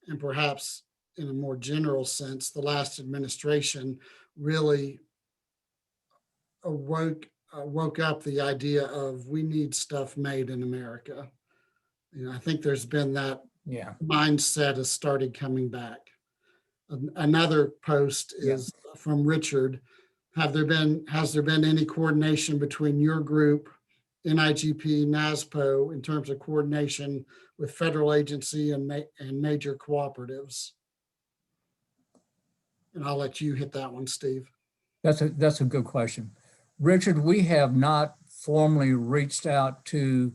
and perhaps in a more general sense, the last administration really woke up the idea of we need stuff made in America. I think there's been that mindset has started coming back. Another post is from Richard. Has there been any coordination between your group, NIGP, NASPO, in terms of coordination with federal agency and major cooperatives? And I'll let you hit that one, Steve. that's a good question. Richard, we have not formally reached out to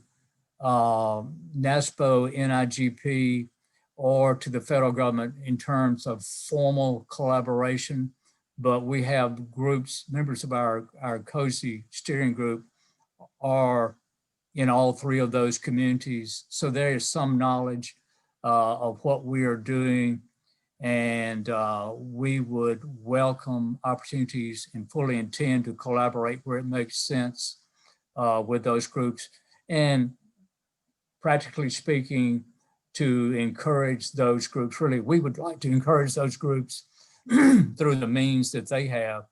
NASPO, NIGP, or to the federal government in terms of formal collaboration, but we have groups, members of our CoSI steering group are in all three of those communities. So there is some knowledge of what we are doing, and we would welcome opportunities and fully intend to collaborate where it makes sense with those groups. And practically speaking, to encourage those groups, really, we would like to encourage those groups through the means that they have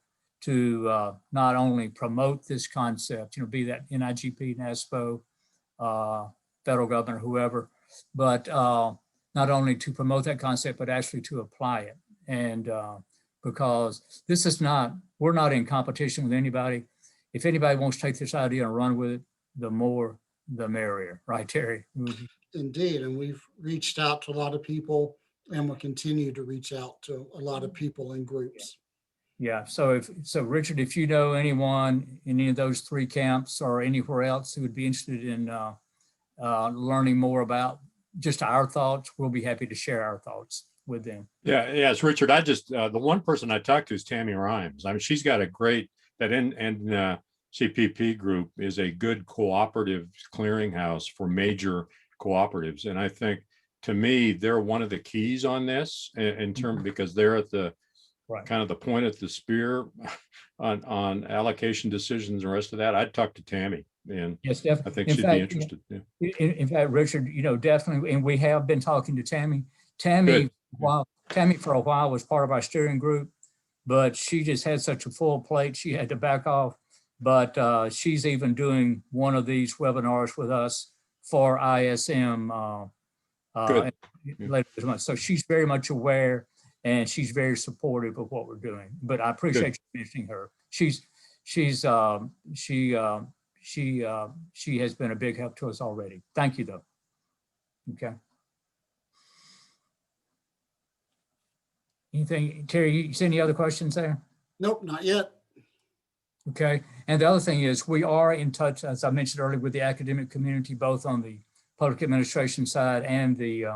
to not only promote this concept, be that NIGP, NASPO, federal government, or whoever, but not only to promote that concept, but actually to apply it. And because we're not in competition with anybody. If anybody wants to take this idea and run with it, the more, the merrier, right, Terry? Indeed, and we've reached out to a lot of people and will continue to reach out to a lot of people in groups. Yeah, so Richard, if you know anyone in any of those three camps or anywhere else who would be interested in learning more about just our thoughts, we'll be happy to share our thoughts with them. Yeah, yes, Richard, I just, the one person I talked to is Tammy Rhymes. I mean, she's got a great, that CPP group is a good cooperative clearinghouse for major cooperatives. And I think, to me, they're one of the keys on this in terms, because they're at the kind of the point at the spear on allocation decisions and the rest of that. I'd talk to Tammy, and yes, definitely. I think she'd be interested. Yeah. In fact, Richard, definitely, and we have been talking to Tammy. Tammy for a while was part of our steering group, but she just had such a full plate, she had to back off. But she's even doing one of these webinars with us for ISM later this month. So she's very much aware, and she's very supportive of what we're doing. But I appreciate you mentioning her. She has been a big help to us already. Thank you, though. Okay. Anything, Terry, you see any other questions there? Nope, not yet. Okay. And the other thing is, we are in touch, as I mentioned earlier, with the academic community, both on the public administration side and the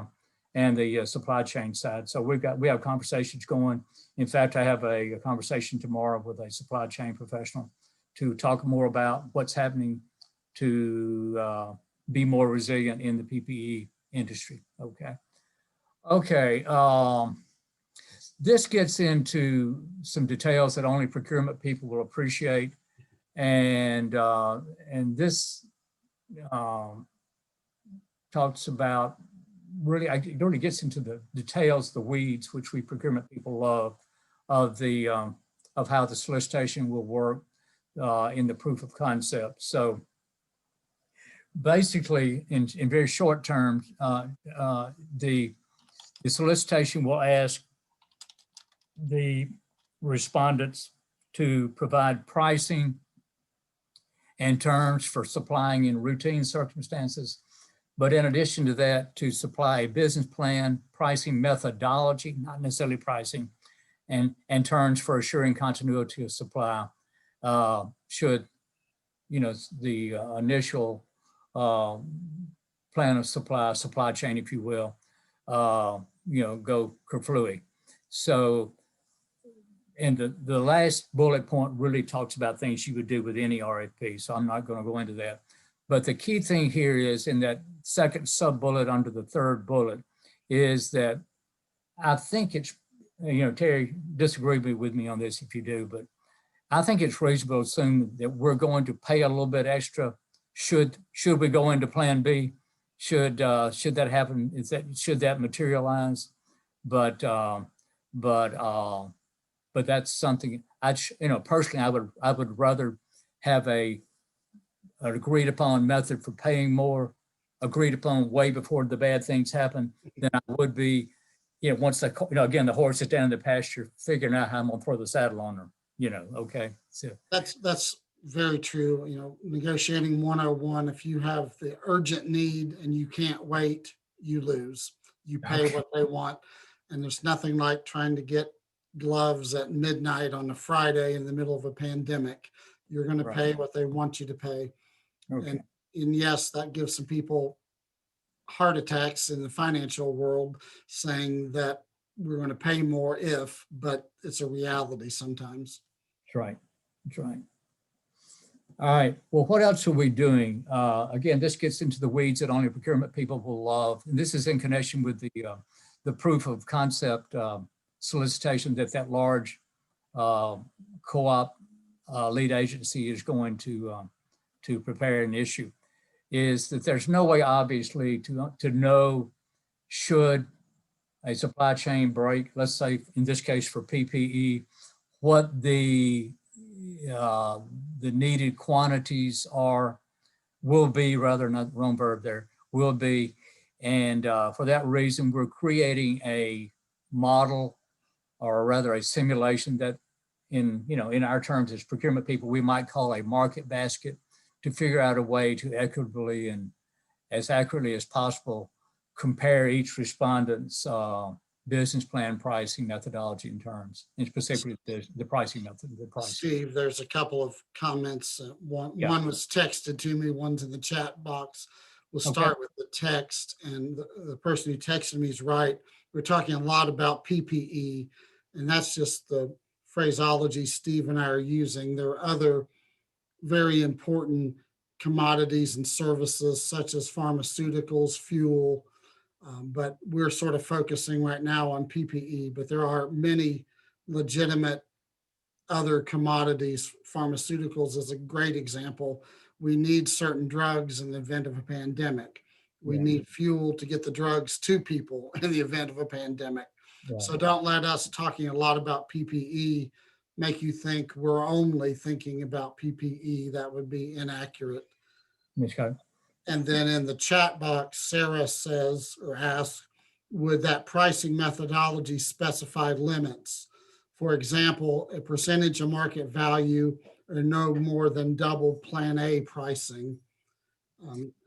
and the supply chain side. So we have conversations going. In fact, I have a conversation tomorrow with a supply chain professional to talk more about what's happening to be more resilient in the PPE industry. Okay. This gets into some details that only procurement people will appreciate, and this talks about it really gets into the details, the weeds, which we procurement people love, of how the solicitation will work in the proof of concept. So basically, in very short terms, the solicitation will ask the respondents to provide pricing and terms for supplying in routine circumstances. But in addition to that, to supply a business plan, pricing methodology, not necessarily pricing, and terms for assuring continuity of supply should, the initial plan of supply chain, if you will, go kerflooey. So, and the last bullet point really talks about things you would do with any RFP. So I'm not going to go into that. But the key thing here is in that second sub-bullet under the third bullet is that I think it's, Terry, disagree with me on this if you do, but I think it's reasonable to assume that we're going to pay a little bit extra should we go into Plan B, should that happen, should that materialize, but that's something personally I would rather have an agreed upon method for paying more, agreed upon way before the bad things happen, than I would be, once again, the horse is down in the pasture, figuring out how I'm gonna throw the saddle on her, okay. So That's very true. Negotiating 101, if you have the urgent need and you can't wait, you lose. You pay what they want. And there's nothing like trying to get gloves at midnight on a Friday in the middle of a pandemic. You're going to pay what they want you to pay. And yes, that gives some people heart attacks in the financial world, saying that we're going to pay more but it's a reality sometimes. That's right. That's right. All right. Well, what else are we doing? Again, this gets into the weeds that only procurement people will love. And this is in connection with the proof of concept solicitation that large co-op lead agency is going to prepare and issue. Is that there's no way, obviously, to know should a supply chain break, let's say in this case for PPE, what the needed quantities will be, rather, not the wrong verb there, will be. And for that reason, we're creating a model, or rather a simulation that in our terms as procurement people, we might call a market basket, to figure out a way to equitably and as accurately as possible compare each respondent's business plan, pricing, methodology, and terms, and specifically the pricing method. Steve, there's a couple of comments. One was texted to me, one's in the chat box. We'll start with the text, and the person who texted me is right. We're talking a lot about PPE, and that's just the phraseology Steve and I are using. There are other very important commodities and services such as pharmaceuticals, fuel, but we're sort of focusing right now on PPE, but there are many legitimate other commodities. Pharmaceuticals is a great example. We need certain drugs in the event of a pandemic. We need fuel to get the drugs to people in the event of a pandemic. So don't let us talking a lot about PPE make you think we're only thinking about PPE. That would be inaccurate. Okay. And then in the chat box, Sarah says or asks, would that pricing methodology specify limits? For example, a percentage of market value or no more than double Plan A pricing.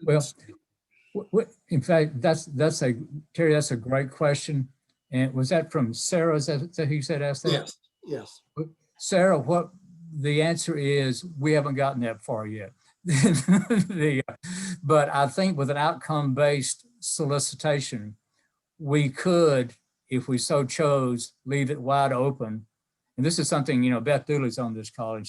Well, in fact, Terry, that's a great question. And was that from Sarah? Is that who you said asked that? Yes. Yes. Sarah, what the answer is, we haven't gotten that far yet. But I think with an outcome-based solicitation, we could, if we so chose, leave it wide open. And this is something, you know, Beth Dooley's on this call and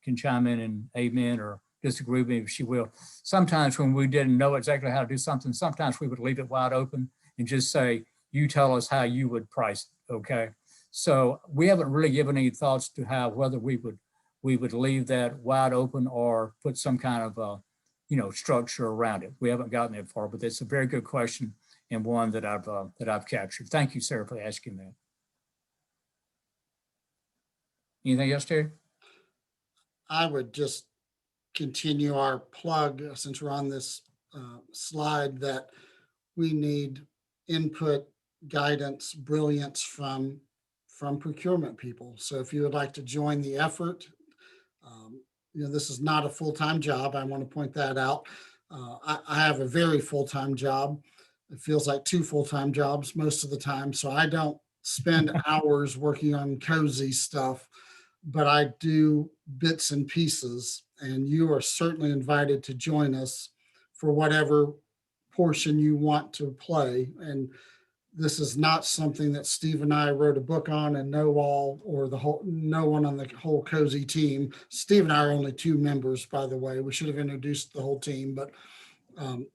can chime in and amen or disagree with me if she will. Sometimes when we didn't know exactly how to do something, sometimes we would leave it wide open and just say, you tell us how you would price it, okay? So we haven't really given any thoughts to how, whether we would leave that wide open or put some kind of, you know, structure around it. We haven't gotten that far, but it's a very good question and one that I've captured. Thank you, Sarah, for asking that. Anything else, Terry? I would just continue our plug, since we're on this slide, that we need input, guidance, brilliance from procurement people. So if you would like to join the effort, you know, this is not a full-time job. I want to point that out. I have a very full-time job. It feels like 2 full-time jobs most of the time. So I don't spend hours working on CoSI stuff, but I do bits and pieces, and you are certainly invited to join us for whatever portion you want to play. And this is not something that Steve and I wrote a book on and know all, or no one on the whole CoSI team. Steve and I are only 2 members, by the way. We should have introduced the whole team, but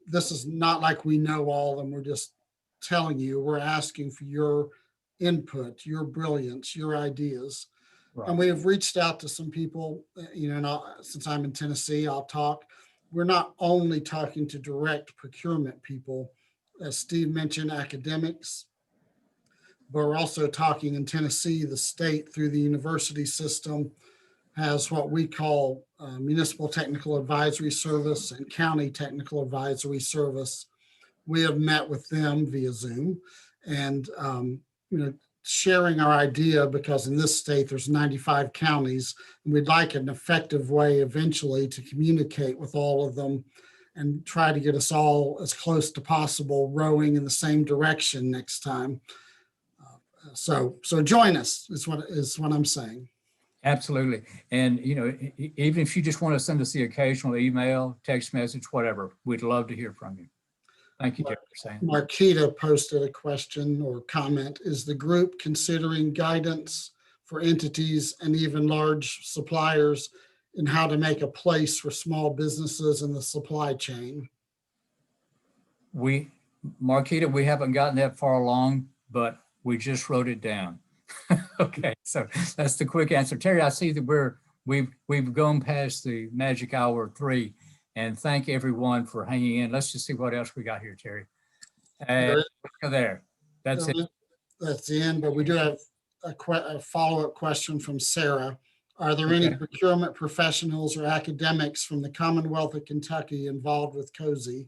this is not like we know all, and we're just telling you, we're asking for your input, your brilliance, your ideas. Right. And we have reached out to some people, you know, and since I'm in Tennessee, I'll talk. We're not only talking to direct procurement people, as Steve mentioned, academics, but we're also talking in Tennessee. The state, through the university system, has what we call Municipal Technical Advisory Service and County Technical Advisory Service. We have met with them via Zoom and, you know, sharing our idea, because in this state there's 95 counties, and we'd like an effective way eventually to communicate with all of them and try to get us all as close to possible rowing in the same direction next time. So join us is what I'm saying. Absolutely. And, you know, even if you just want to send us the occasional email, text message, whatever, we'd love to hear from you. Thank you, Jerry, for saying that. Marquita posted a question or comment. Is the group considering guidance for entities and even large suppliers in how to make a place for small businesses in the supply chain? Marquita, we haven't gotten that far along, but we just wrote it down. Okay, so that's the quick answer. Terry, I see that we've gone past the magic hour 3, and thank everyone for hanging in. Let's just see what else we got here, Terry. There, that's it. That's the end, but we do have a follow-up question from Sarah. Are there any procurement professionals or academics from the Commonwealth of Kentucky involved with CoSI?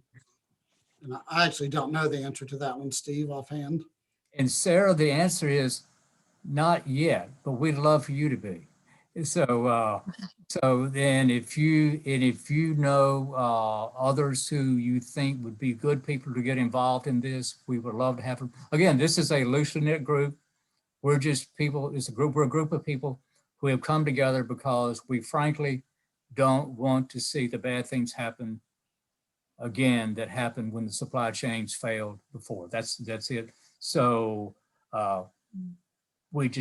And I actually don't know the answer to that one, Steve, offhand. And Sarah, the answer is not yet, but we'd love for you to be. So, so then if you know others who you think would be good people to get involved in this, we would love to have them. Again, this is a loosely knit group. We're just people, we're a group of people who have come together because we frankly don't want to see the bad things happen again that happened when the supply chains failed before. That's it. So we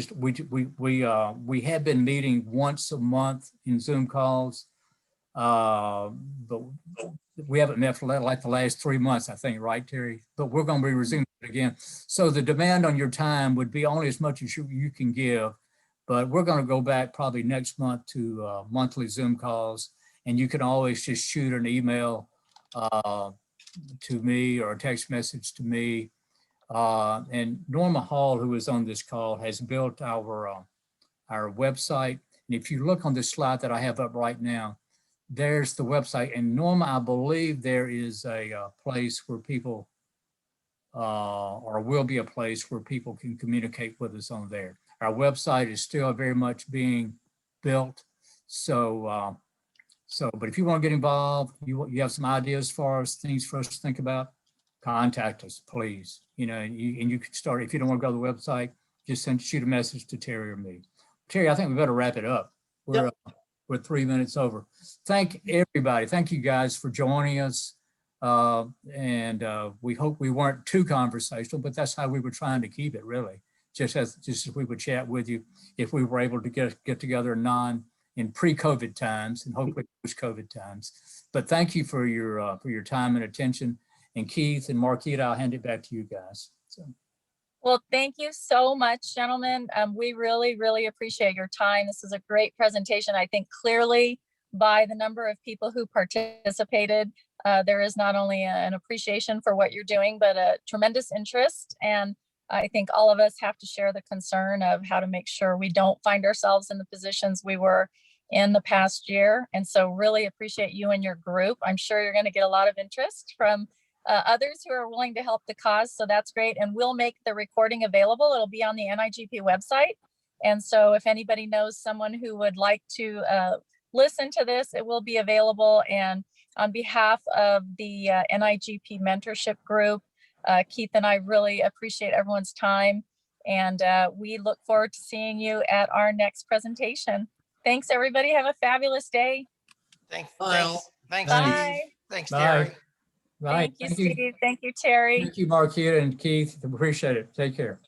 have been meeting once a month in Zoom calls, but we haven't met for like the last 3 months, I think, right, Terry? But we're going to be resuming it again. So the demand on your time would be only as much as you can give, but we're going to go back probably next month to monthly Zoom calls, and you can always just shoot an email to me or a text message to me. And Norma Hall, who is on this call, has built our website. And if you look on the slide that I have up right now, there's the website. And Norma, I believe there is a place where people, or will be a place where people can communicate with us on there. Our website is still very much being built. So, but if you want to get involved, you have some ideas for us, things for us to think about, contact us, please. You know, and you can start, if you don't want to go to the website, just shoot a message to Terry or me. Terry, I think we better wrap it up. We're 3 minutes over. Thank everybody. Thank you guys for joining us. We hope we weren't too conversational, but that's how we were trying to keep it, really. Just as we would chat with you if we were able to get together in pre-COVID times and hopefully post-COVID times. But thank you for your time and attention. And Keith and Marquita, I'll hand it back to you guys. So. Well, thank you so much, gentlemen. We really, really appreciate your time. This is a great presentation. I think clearly by the number of people who participated, there is not only an appreciation for what you're doing, but a tremendous interest. And I think all of us have to share the concern of how to make sure we don't find ourselves in the positions we were in the past year. And so really appreciate you and your group. I'm sure you're going to get a lot of interest from others who are willing to help the cause. So that's great. And we'll make the recording available. It'll be on the NIGP website. And so if anybody knows someone who would like to listen to this, it will be available. And on behalf of the NIGP mentorship group, Keith and I really appreciate everyone's time. And we look forward to seeing you at our next presentation. Thanks, everybody. Have a fabulous day. Thanks. Bye. Thanks, Bye. Steve. Thanks, Bye. Terry. Right. Thank you, Steve. Thank you, Terry. Thank you, Marquita and Keith. Appreciate it. Take care.